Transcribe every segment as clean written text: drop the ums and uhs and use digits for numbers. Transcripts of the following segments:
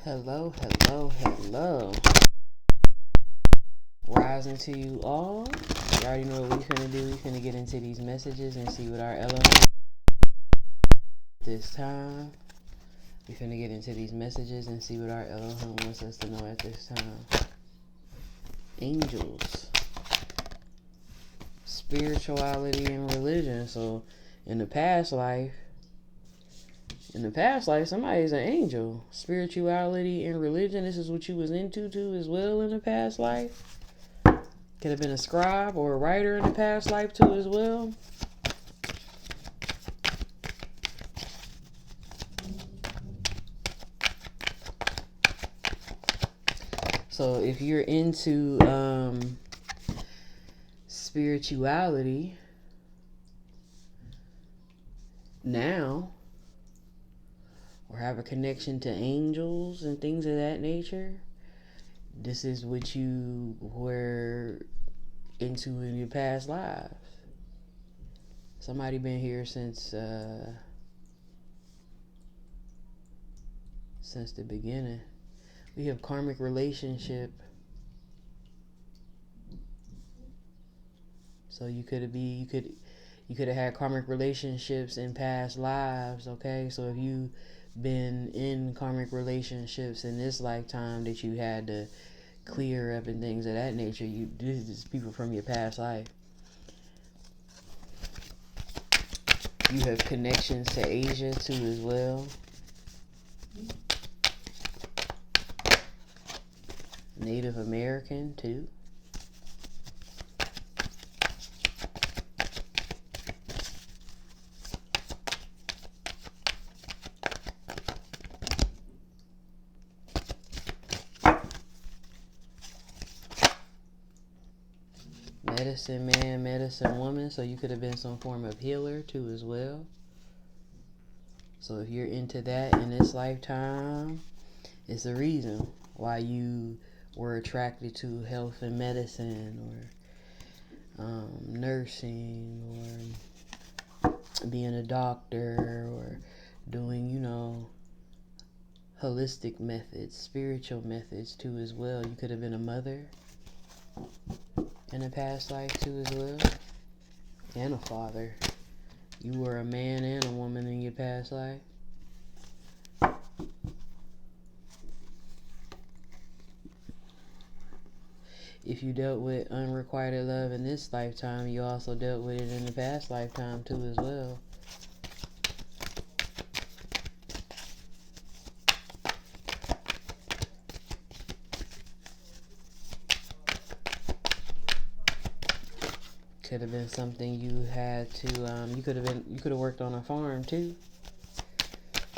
Hello, hello, hello. Rising to you all. You already know what we finna do. We finna get into these messages and see what our Elohim this time. We finna get into these messages and see what our Elohim wants us to know at this time. Angels, spirituality, and religion. So, in the past life, somebody's an angel. Spirituality and religion, this is what you was into too as well in the past life. Could have been a scribe or a writer in the past life too as well. So if you're into spirituality now, or have a connection to angels and things of that nature, this is what you were into in your past lives. Somebody been here since the beginning. We have karmic relationship. So you could have had karmic relationships in past lives, okay? So if you been in karmic relationships in this lifetime that you had to clear up and things of that nature, this is people from your past life. You have connections to Asia too as well. Native American too. Medicine man, medicine woman, so you could have been some form of healer too as well. So if you're into that in this lifetime, it's a reason why you were attracted to health and medicine or nursing or being a doctor or doing, holistic methods, spiritual methods too as well. You could have been a mother in a past life too as well, and a father. You were a man and a woman in your past life. If you dealt with unrequited love in this lifetime, you also dealt with it in the past lifetime too as well. Could have been something you had to, you could have worked on a farm too.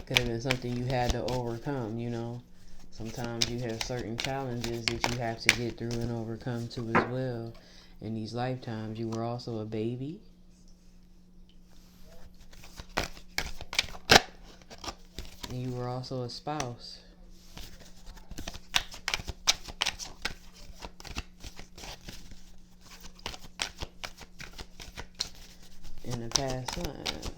Could have been something you had to overcome, Sometimes you have certain challenges that you have to get through and overcome too as well. In these lifetimes, you were also a baby. And you were also a spouse. In the past life.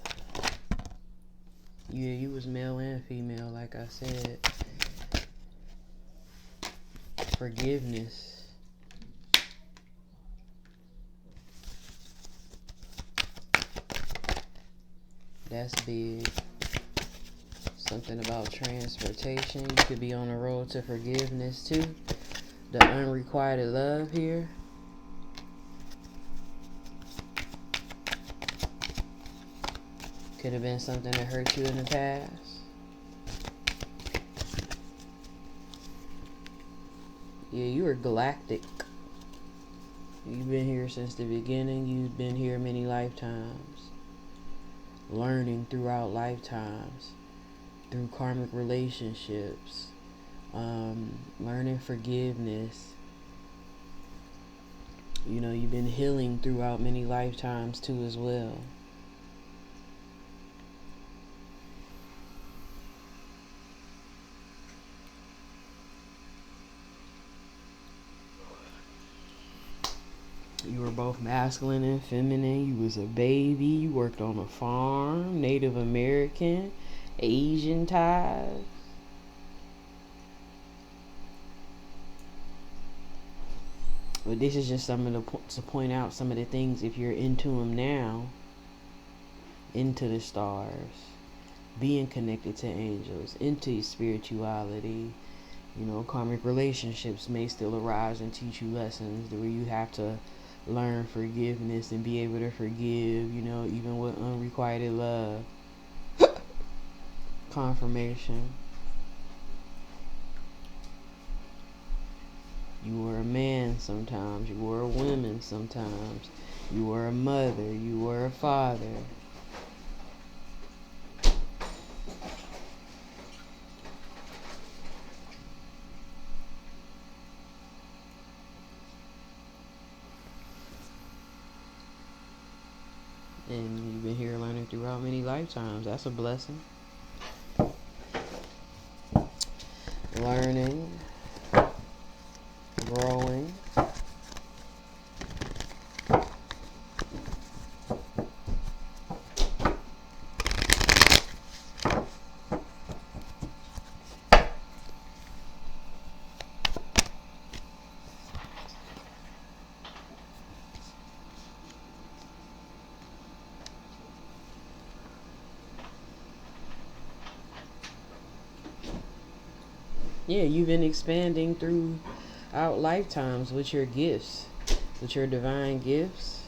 Yeah, you was male and female, like I said. Forgiveness. That's big. Something about transportation. You could be on the road to forgiveness too. The unrequited love here. Could have been something that hurt you in the past. Yeah, you were galactic. You've been here since the beginning. You've been here many lifetimes. Learning throughout lifetimes. Through karmic relationships. Learning forgiveness. You've been healing throughout many lifetimes too as well. You were both masculine and feminine. You was a baby. You worked on a farm. Native American. Asian ties. But this is just some of the to point out some of the things, if you're into them now, into the stars, being connected to angels, into spirituality. You know, karmic relationships may still arise and teach you lessons where you have to learn forgiveness and be able to forgive, you know, even with unrequited love. Confirmation. You were a man sometimes, you were a woman sometimes, you were a mother, you were a father. And you've been here learning throughout many lifetimes. That's a blessing. Learning, growing. Yeah, you've been expanding throughout lifetimes with your gifts, with your divine gifts.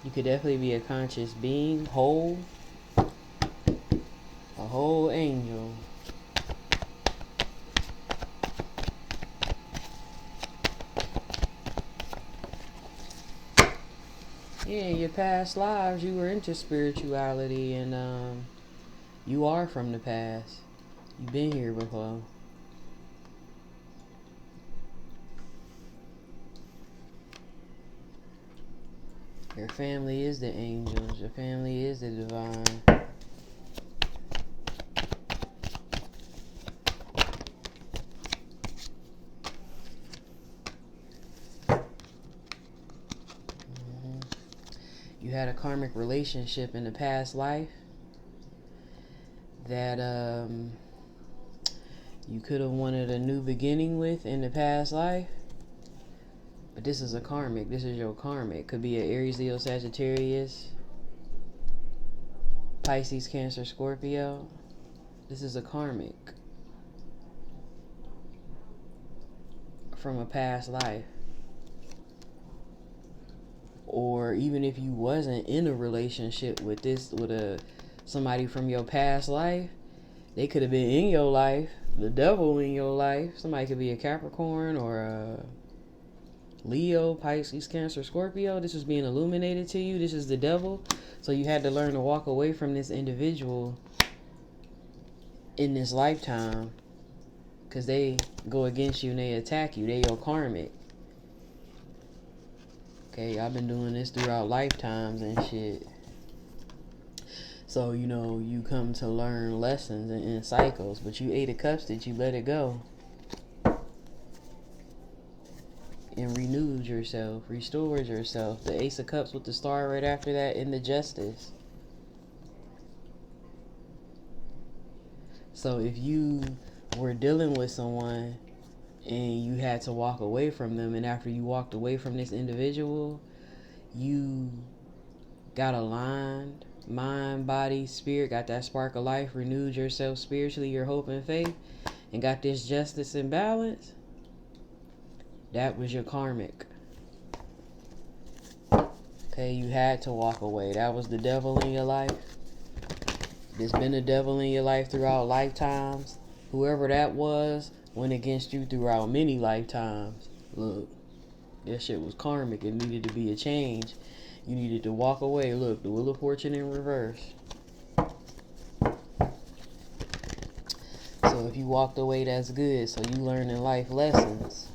You could definitely be a conscious being, whole, a whole angel. Yeah, in your past lives, you were into spirituality, and you are from the past. You've been here before. Your family is the angels. Your family is the divine. You had a karmic relationship in the past life that you could have wanted a new beginning with in the past life. But this is a karmic. This is your karmic. Could be an Aries, Leo, Sagittarius, Pisces, Cancer, Scorpio. This is a karmic from a past life. Or even if you wasn't in a relationship with somebody from your past life, they could have been in your life, the devil in your life. Somebody could be a Capricorn or a Leo, Pisces, Cancer, Scorpio. This was being illuminated to you. This is the devil. So you had to learn to walk away from this individual in this lifetime, because they go against you and they attack you. They your karmic. Okay, I've been doing this throughout lifetimes and shit. So, you know, you come to learn lessons in cycles, but you ate a cups that you let it go. And renewed yourself, restored yourself. The Ace of Cups with the star right after that in the Justice. So if you were dealing with someone and you had to walk away from them, and after you walked away from this individual, you got aligned, mind, body, spirit, got that spark of life, renewed yourself spiritually, your hope and faith, and got this justice and balance, that was your karmic. Okay, you had to walk away. That was the devil in your life. There's been a devil in your life throughout lifetimes. Whoever that was went against you throughout many lifetimes. Look, that shit was karmic. It needed to be a change. You needed to walk away. Look, the Wheel of Fortune in reverse. So if you walked away, that's good. So you learning life lessons.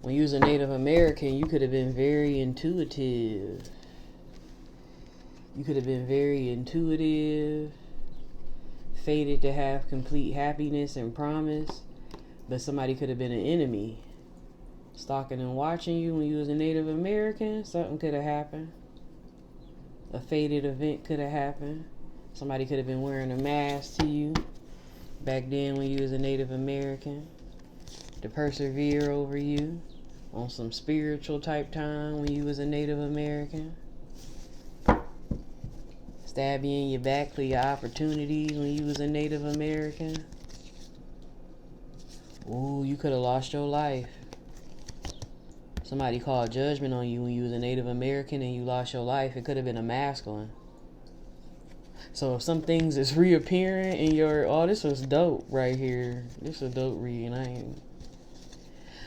When you was a Native American, you could have been very intuitive. You could have been very intuitive, fated to have complete happiness and promise, but somebody could have been an enemy, stalking and watching you when you was a Native American. Something could have happened. A fated event could have happened. Somebody could have been wearing a mask to you back then when you was a Native American, to persevere over you on some spiritual type time when you was a Native American. Stab you in your back for your opportunities when you was a Native American. Ooh, you could have lost your life. Somebody called judgment on you when you was a Native American and you lost your life. It could have been a masculine. So if some things is reappearing in your, oh, this was dope right here. This is a dope reading.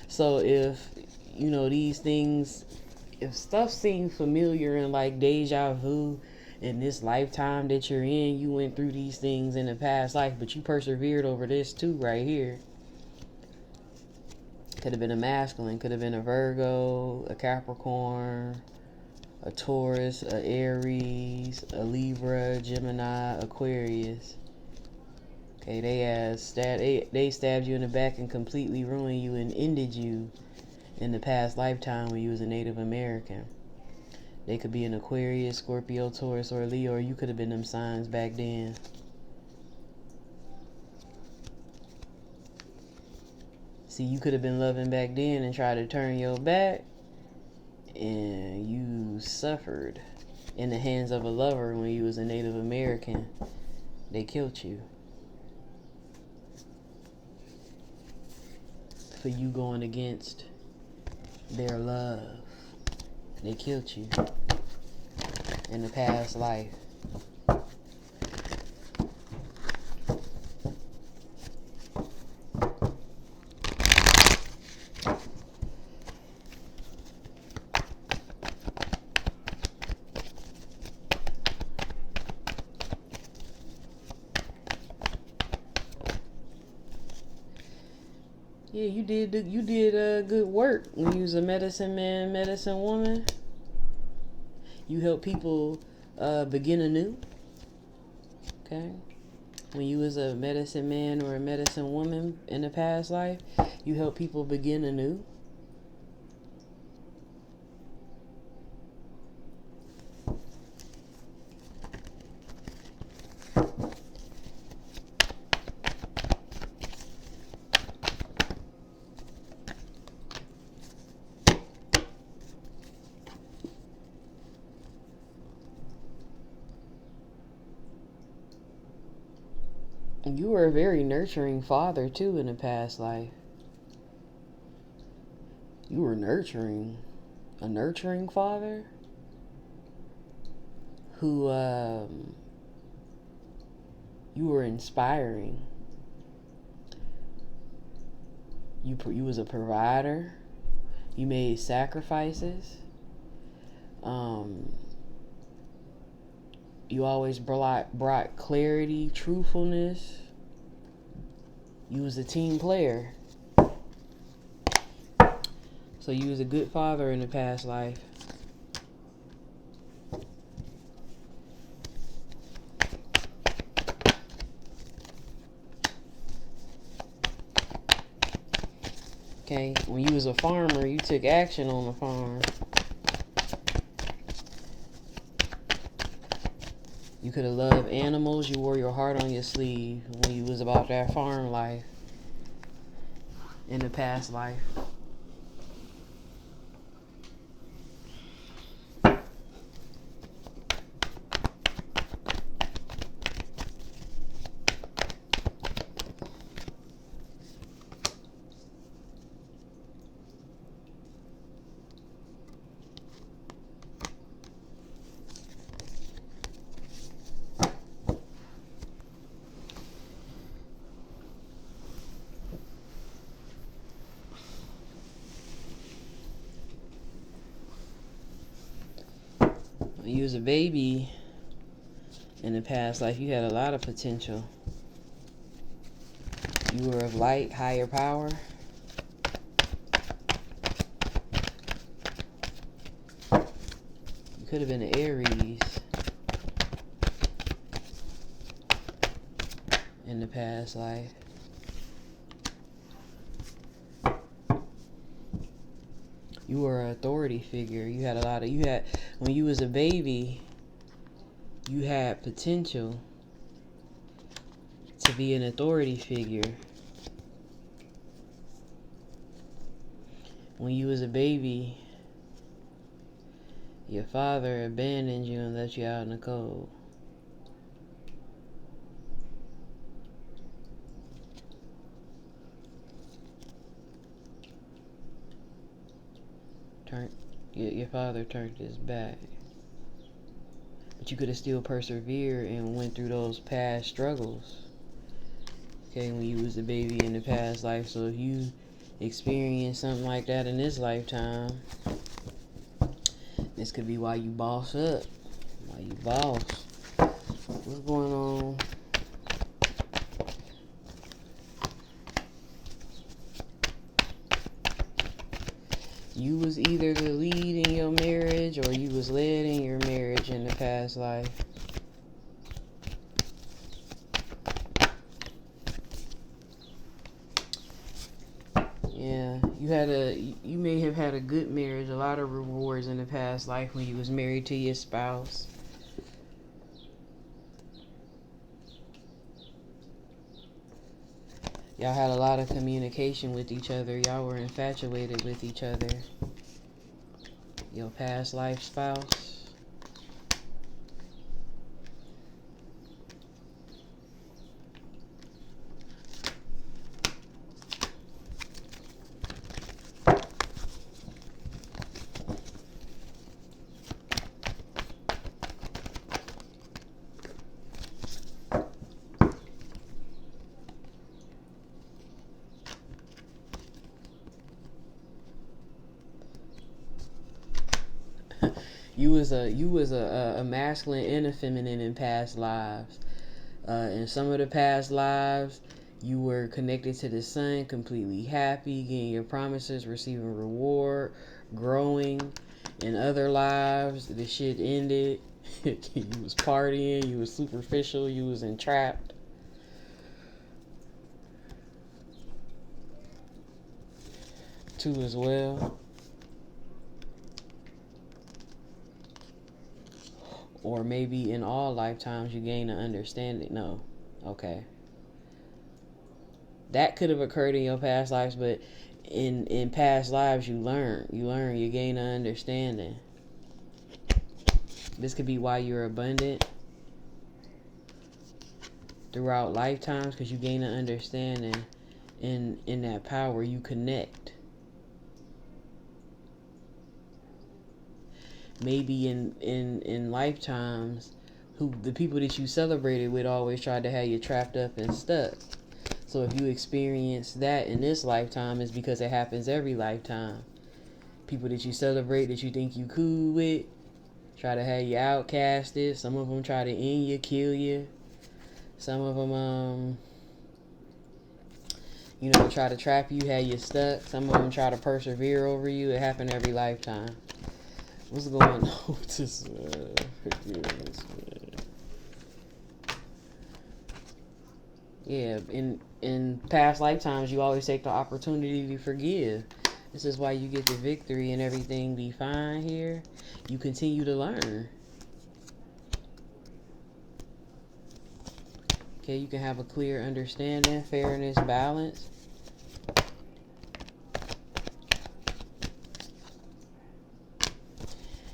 So if, you know, these things, if stuff seems familiar and like deja vu in this lifetime that you're in, you went through these things in the past life, but you persevered over this too right here. Could have been a masculine, could have been a Virgo, a Capricorn, a Taurus, a Aries, a Libra, Gemini, Aquarius. Okay, they stabbed you in the back and completely ruined you and ended you in the past lifetime when you was a Native American. They could be an Aquarius, Scorpio, Taurus, or Leo, or you could have been them signs back then. See, you could have been loving back then and tried to turn your back, and you suffered in the hands of a lover when you was a Native American. They killed you for you going against their love. They killed you in the past life. Yeah, you did good work when you was a medicine man, medicine woman. You help people begin anew. Okay? When you was a medicine man or a medicine woman in the past life, you help people begin anew. You were a very nurturing father, too, in a past life. You were nurturing. A nurturing father who you were inspiring. You was a provider. You made sacrifices. You always brought clarity, truthfulness. You was a team player. So you was a good father in the past life. Okay, when you was a farmer, you took action on the farm. You could have loved animals. You wore your heart on your sleeve when you was about that farm life in the past life. When you was a baby in the past life, you had a lot of potential. You were of light, higher power. could have been an Aries in the past life. You were an authority figure. You had when you was a baby, you had potential to be an authority figure. When you was a baby, your father abandoned you and left you out in the cold. Your father turned his back. But you could have still persevered and went through those past struggles. Okay, when you was a baby in the past life. So if you experience something like that in this lifetime, this could be why you boss up. Why you boss. What's going on? You was either the lead in your marriage or you was led in your marriage in the past life. Yeah, you may have had a good marriage, a lot of rewards in the past life when you was married to your spouse. Y'all had a lot of communication with each other. Y'all were infatuated with each other. Your past life spouse. You was a masculine and a feminine in past lives. In some of the past lives, you were connected to the sun, completely happy, getting your promises, receiving reward, growing. In other lives, the shit ended. You was partying, you was superficial, you was entrapped. Too as well. Or maybe in all lifetimes you gain an understanding. No. Okay. That could have occurred in your past lives, but in past lives you gain an understanding. This could be why you're abundant throughout lifetimes, because you gain an understanding. In that power you connect. Maybe in lifetimes, the people that you celebrated with always tried to have you trapped up and stuck. So if you experience that in this lifetime, it's because it happens every lifetime. People that you celebrate, that you think you cool with, try to have you outcasted. Some of them try to end you, kill you. Some of them, try to trap you, have you stuck. Some of them try to persevere over you. It happened every lifetime. What's going on with this, man? Forgiveness, man. Yeah, in past lifetimes, you always take the opportunity to forgive. This is why you get the victory and everything be fine here. You continue to learn. Okay, you can have a clear understanding, fairness, balance.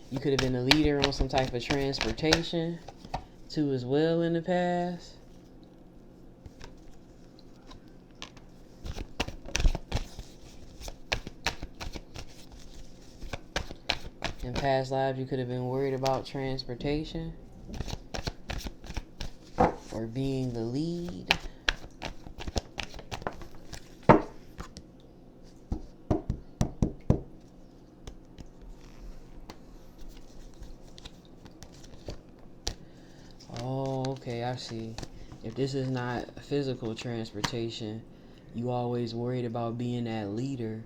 You could have been a leader on some type of transportation too as well in the past. In past lives, you could have been worried about transportation or being the lead. Oh, okay, I see. If this is not physical transportation, you always worried about being that leader,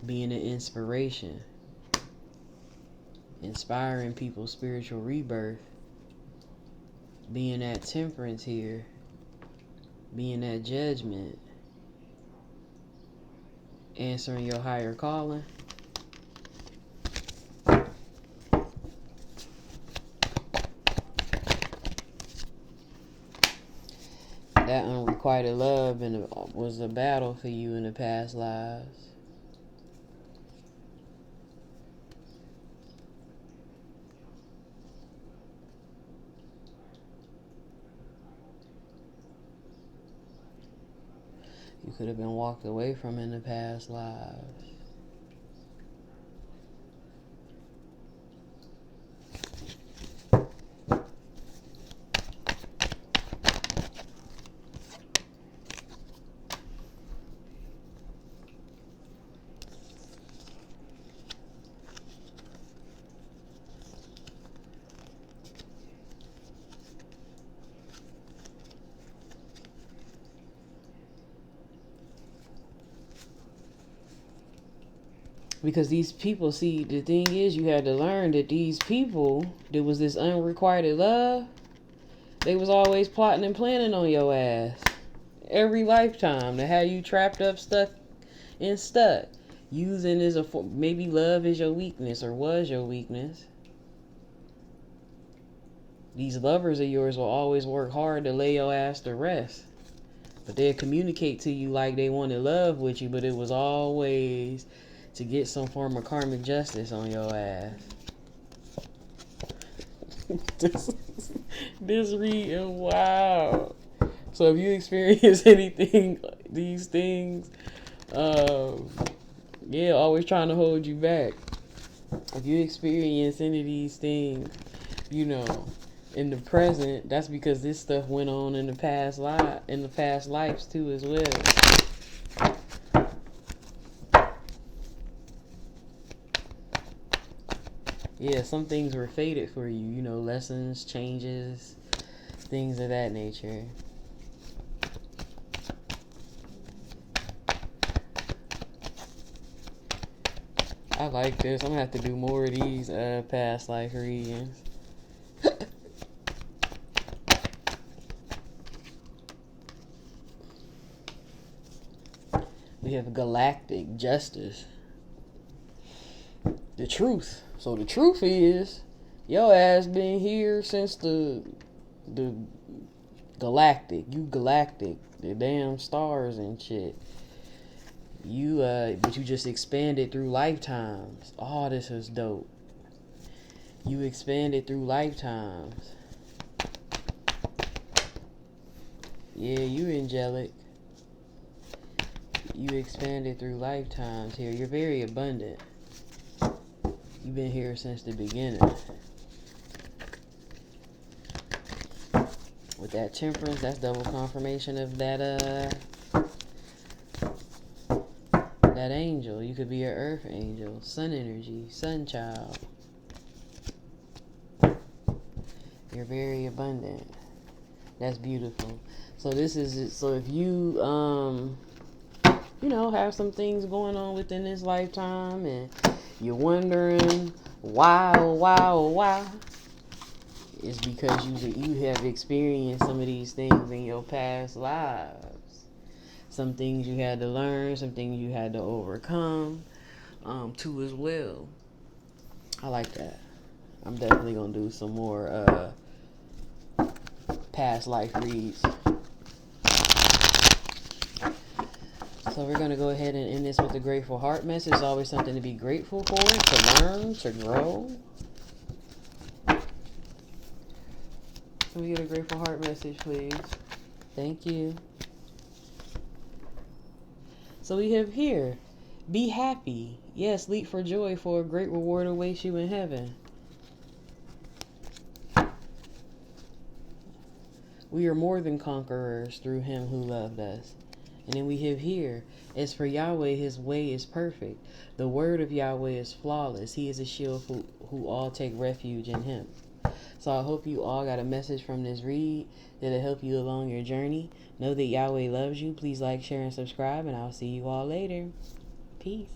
being an inspiration. inspiring people's spiritual rebirth, being that temperance here, being that judgment, answering your higher calling. That unrequited love was a battle for you in the past lives. You could have been walked away from in the past lives. Because these people, see, the thing is, you had to learn that these people, there was this unrequited love, they was always plotting and planning on your ass. Every lifetime to have you trapped up, stuck. Using as a maybe love is your weakness or was your weakness. These lovers of yours will always work hard to lay your ass to rest. But they'll communicate to you like they wanted love with you, but it was always to get some form of karmic justice on your ass. this reading, wow. So if you experience anything, these things, always trying to hold you back. If you experience any of these things, in the present, that's because this stuff went on in the past lives too as well. Yeah, some things were fated for you, lessons, changes, things of that nature. I like this. I'm gonna have to do more of these past life readings. We have galactic justice. The truth. So the truth is, your ass been here since the galactic. You galactic. The damn stars and shit. But you just expanded through lifetimes. Oh, this is dope. You expanded through lifetimes. Yeah, you angelic. You expanded through lifetimes here. You're very abundant. You've been here since the beginning. With that temperance, that's double confirmation of that angel. You could be an earth angel, sun energy, sun child. You're very abundant. That's beautiful. So this is it. So if you have some things going on within this lifetime and you're wondering why, it's because you have experienced some of these things in your past lives. Some things you had to learn, some things you had to overcome, too as well. I like that. I'm definitely gonna do some more past life reads. So we're going to go ahead and end this with a grateful heart message. It's always something to be grateful for, to learn, to grow. Can we get a grateful heart message, please? Thank you. So we have here, be happy. Yes, leap for joy, for a great reward awaits you in heaven. We are more than conquerors through him who loved us. And then we have here, as for Yahweh, his way is perfect. The word of Yahweh is flawless. He is a shield who all take refuge in him. So I hope you all got a message from this read that'll help you along your journey. Know that Yahweh loves you. Please like, share, and subscribe, and I'll see you all later. Peace.